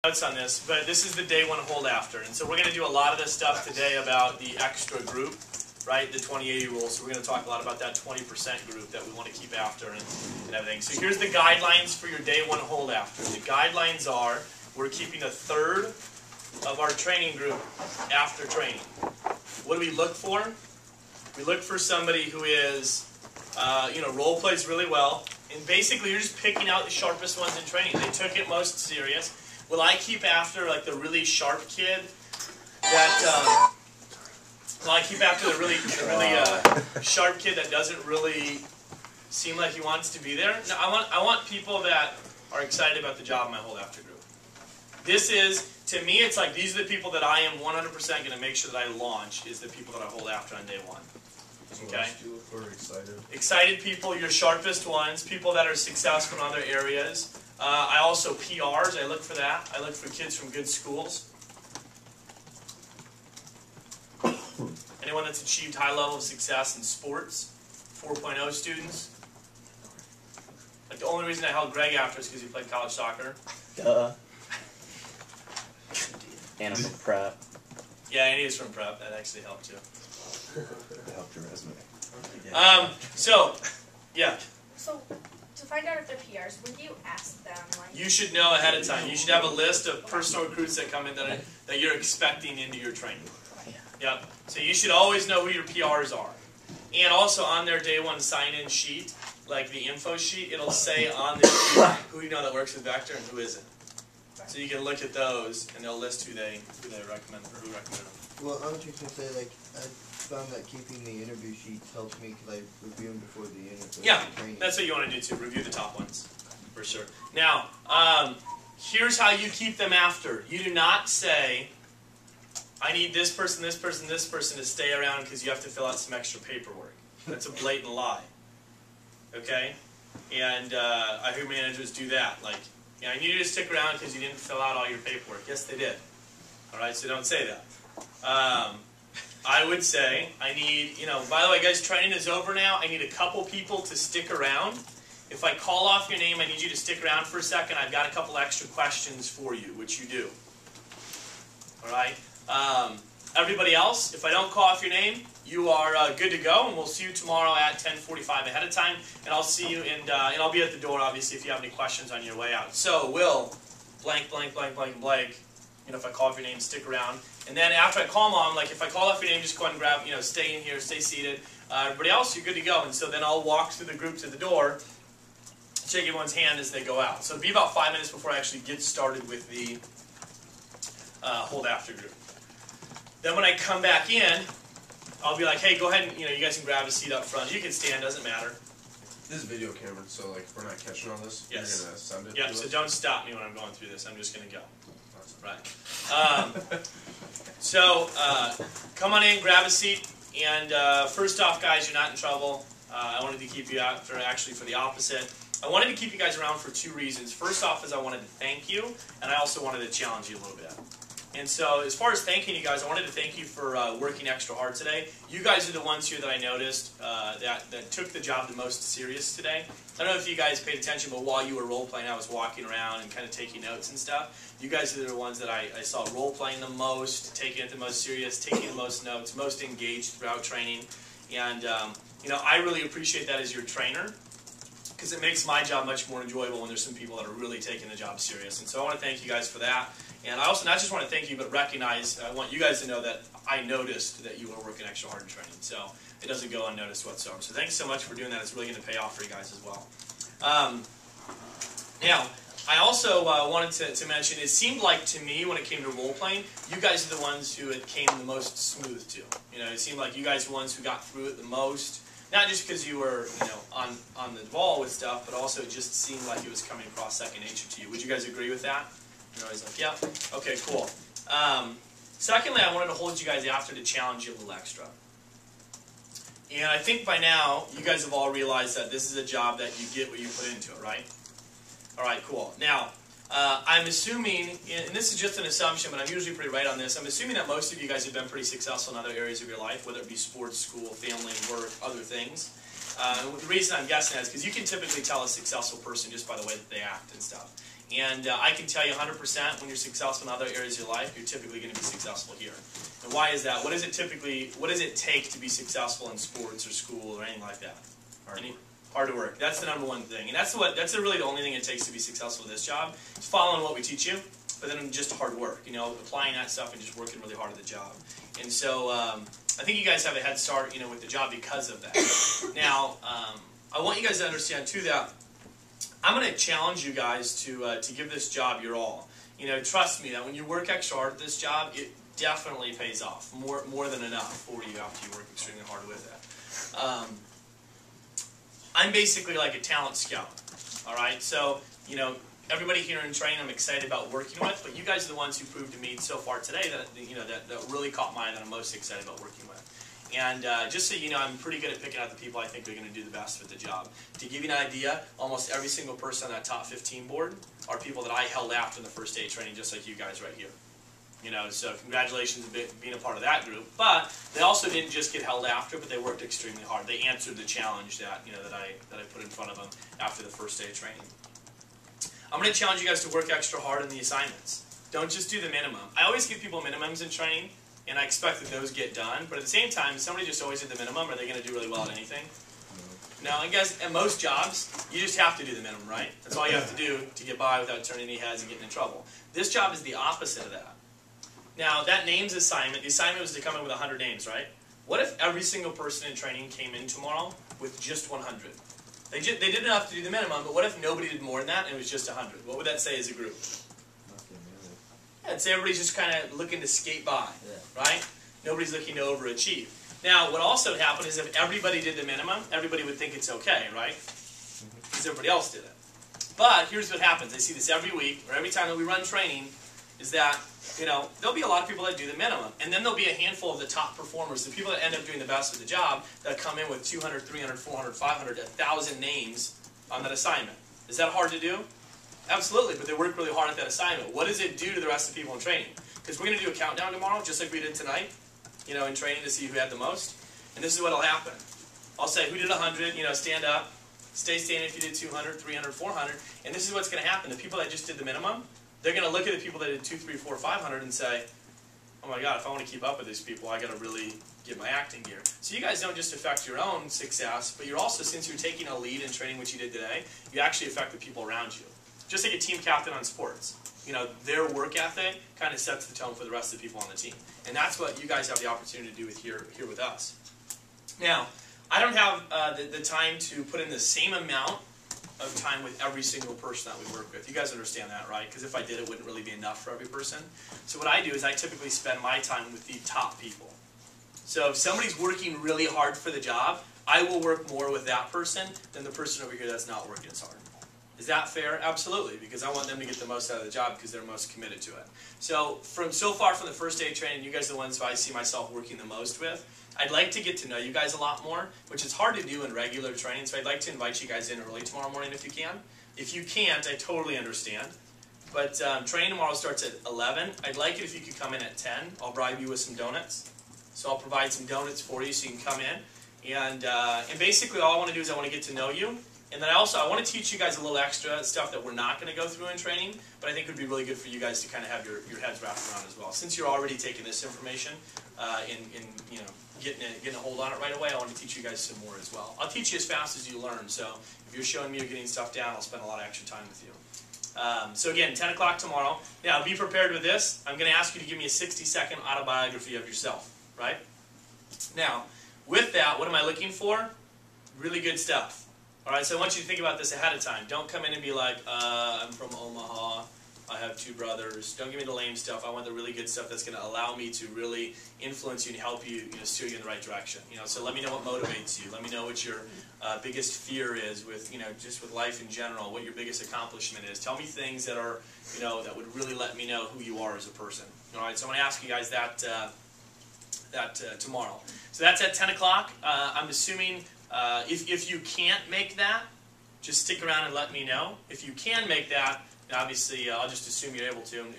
Notes on this, but this is the day one hold after, and so we're going to do a lot of this stuff today about the extra group, right? The 20-80 rule. So we're going to talk a lot about that 20% group that we want to keep after and everything. So here's the guidelines for your day one hold after. The guidelines are we're keeping a third of our training group after training. What do we look for? We look for somebody who is, role plays really well, and basically you're just picking out the sharpest ones in training. They took it most serious. Will I keep after like the really sharp kid that? Will I keep after the really sharp kid that doesn't really seem like he wants to be there? No, I want people that are excited about the job in my hold after group. This is, to me, it's like these are the people that I am 100% going to make sure that I launch is the people that I hold after on day one. Okay. So you look for excited. Excited people, your sharpest ones, people that are successful in other areas. I also PRs, I look for that. I look for kids from good schools. Anyone that's achieved high level of success in sports, 4.0 students. Like the only reason I held Greg after is because he played college soccer. Duh. And I'm from prep. Yeah, and he is from prep. That actually helped too. That helped your resume. Yeah. So, to find out if they're PRs, would you ask them? Like, You should know ahead of time. You should have a list of personal recruits that come in that you're expecting into your training. Yep. So you should always know who your PRs are. And also on their day one sign-in sheet, like the info sheet, it'll say on the sheet who you know that works with Vector and who isn't. So you can look at those, and they'll list who they recommend or who recommend them. Well, I was just going to say, like, I found that keeping the interview sheets helps me because I review them before the interview. Yeah, that's what you want to do too. Review the top ones, for sure. Now, here's how you keep them after. You do not say, I need this person, this person, this person to stay around because you have to fill out some extra paperwork. That's a blatant lie. Okay? And I hear managers do that. Like, yeah, I need you to stick around because you didn't fill out all your paperwork. Yes, they did. All right, so don't say that. I would say, I need, by the way, guys, training is over now. I need a couple people to stick around. If I call off your name, I need you to stick around for a second. I've got a couple extra questions for you, which you do. All right? Everybody else, if I don't call off your name, you are good to go, and we'll see you tomorrow at 10:45 ahead of time, and I'll see you, and I'll be at the door, obviously, if you have any questions on your way out. So, Will, blank, blank, blank, blank, blank, if I call off your name, stick around. And then after I call Mom, like if I call off your name, just go ahead and grab, stay in here, stay seated. Everybody else, you're good to go. And so then I'll walk through the group to the door, shake everyone's hand as they go out. So it'll be about 5 minutes before I actually get started with the hold after group. Then when I come back in, I'll be like, hey, go ahead and, you guys can grab a seat up front. You can stand, doesn't matter. This is video camera, so like if we're not catching all this, yes. You're going to send it to us? So don't stop me when I'm going through this. I'm just going to go. Right. Come on in, grab a seat, and first off, guys, you're not in trouble. I wanted to keep you out for the opposite. I wanted to keep you guys around for 2 reasons. First off is I wanted to thank you, and I also wanted to challenge you a little bit. And so as far as thanking you guys, I wanted to thank you for working extra hard today. You guys are the ones here that I noticed that took the job the most serious today. I don't know if you guys paid attention, but while you were role-playing, I was walking around and kind of taking notes and stuff. You guys are the ones that I saw role-playing the most, taking it the most serious, taking the most notes, most engaged throughout training. And, I really appreciate that as your trainer, because it makes my job much more enjoyable when there's some people that are really taking the job serious. And so I want to thank you guys for that. And I also not just want to thank you, but recognize, I want you guys to know that I noticed that you were working extra hard in training. So it doesn't go unnoticed whatsoever. So thanks so much for doing that. It's really going to pay off for you guys as well. Now, I also wanted to mention, it seemed like to me when it came to role-playing, you guys are the ones who it came the most smooth to. It seemed like you guys are the ones who got through it the most. Not just because you were, on the ball with stuff, but also it just seemed like it was coming across second nature to you. Would you guys agree with that? You're always like, yeah. Okay, cool. Secondly, I wanted to hold you guys after to challenge you a little extra. And I think by now, you guys have all realized that this is a job that you get what you put into it, right? All right, cool. Now, I'm assuming, and this is just an assumption, but I'm usually pretty right on this, I'm assuming that most of you guys have been pretty successful in other areas of your life, whether it be sports, school, family, work, other things. The reason I'm guessing that is because you can typically tell a successful person just by the way that they act and stuff. And I can tell you 100% when you're successful in other areas of your life, you're typically going to be successful here. And why is that? What does it take to be successful in sports or school or anything like that? Hard work. That's the number one thing. And that's really the only thing it takes to be successful in this job. It's following what we teach you, but then just hard work. You know, applying that stuff and just working really hard at the job. And so I think you guys have a head start, you know, with the job because of that. Now, I want you guys to understand too that I'm going to challenge you guys to give this job your all. You know, trust me that when you work extra hard at this job, it definitely pays off more than enough for you after you work extremely hard with it. I'm basically like a talent scout. All right, so you know, everybody here in training, I'm excited about working with, but you guys are the ones who proved to me so far today that that really caught my eye, that I'm most excited about working with. And just so you know, I'm pretty good at picking out the people I think are going to do the best for the job. To give you an idea, almost every single person on that top 15 board are people that I held after in the first day training, just like you guys right here. You know, so congratulations on being a part of that group. But they also didn't just get held after, but they worked extremely hard. They answered the challenge that that I put in front of them after the first day of training. I'm going to challenge you guys to work extra hard on the assignments. Don't just do the minimum. I always give people minimums in training, and I expect that those get done. But at the same time, if somebody just always did the minimum, are they going to do really well at anything? No, I guess at most jobs, you just have to do the minimum, right? That's all you have to do to get by without turning any heads and getting in trouble. This job is the opposite of that. Now, that names assignment, the assignment was to come in with 100 names, right? What if every single person in training came in tomorrow with just 100? They did enough to do the minimum, but what if nobody did more than that and it was just 100? What would that say as a group? Yeah, it'd say everybody's just kind of looking to skate by, right? Nobody's looking to overachieve. Now, what also happened is if everybody did the minimum, everybody would think it's okay, right? Because everybody else did it. But here's what happens. I see this every week, or every time that we run training, is that, you know, there'll be a lot of people that do the minimum. And then there'll be a handful of the top performers, the people that end up doing the best of the job, that come in with 200, 300, 400, 500, 1,000 names on that assignment. Is that hard to do? Absolutely, but they work really hard at that assignment. What does it do to the rest of the people in training? Because we're going to do a countdown tomorrow, just like we did tonight, you know, in training to see who had the most. And this is what will happen. I'll say, who did 100, you know, stand up. Stay standing if you did 200, 300, 400. And this is what's going to happen. The people that just did the minimum, they're going to look at the people that did 2, 3, 4, 500 and say, oh my God, if I want to keep up with these people, I got to really get my acting gear. So you guys don't just affect your own success, but you're also, since you're taking a lead in training, which you did today, you actually affect the people around you. Just like a team captain on sports. You know, their work ethic kind of sets the tone for the rest of the people on the team. And that's what you guys have the opportunity to do here with us. Now, I don't have the time to put in the same amount of time with every single person that we work with. You guys understand that, right? Because if I did, it wouldn't really be enough for every person. So what I do is I typically spend my time with the top people. So if somebody's working really hard for the job, I will work more with that person than the person over here that's not working as hard. Is that fair? Absolutely, because I want them to get the most out of the job because they're most committed to it. So so far from the first day of training, you guys are the ones who I see myself working the most with. I'd like to get to know you guys a lot more, which is hard to do in regular training, so I'd like to invite you guys in early tomorrow morning if you can. If you can't, I totally understand. But training tomorrow starts at 11. I'd like it if you could come in at 10. I'll bribe you with some donuts. So I'll provide some donuts for you so you can come in. And basically all I want to do is I want to get to know you. And then I want to teach you guys a little extra stuff that we're not going to go through in training, but I think it would be really good for you guys to kind of have your heads wrapped around as well. Since you're already taking this information you know, getting a hold on it right away, I want to teach you guys some more as well. I'll teach you as fast as you learn, so if you're showing me you're getting stuff down, I'll spend a lot of extra time with you. So again, 10 o'clock tomorrow. Now, be prepared with this. I'm going to ask you to give me a 60-second autobiography of yourself, right? Now, with that, what am I looking for? Really good stuff. All right, so I want you to think about this ahead of time. Don't come in and be like, I'm from Omaha, I have 2 brothers. Don't give me the lame stuff. I want the really good stuff that's going to allow me to really influence you and help you, steer you in the right direction. So let me know what motivates you. Let me know what your biggest fear is with, just with life in general, what your biggest accomplishment is. Tell me things that are, that would really let me know who you are as a person. All right, so I'm going to ask you guys that tomorrow. So that's at 10 o'clock. I'm assuming if you can't make that, just stick around and let me know. If you can make that, obviously I'll just assume you're able to. And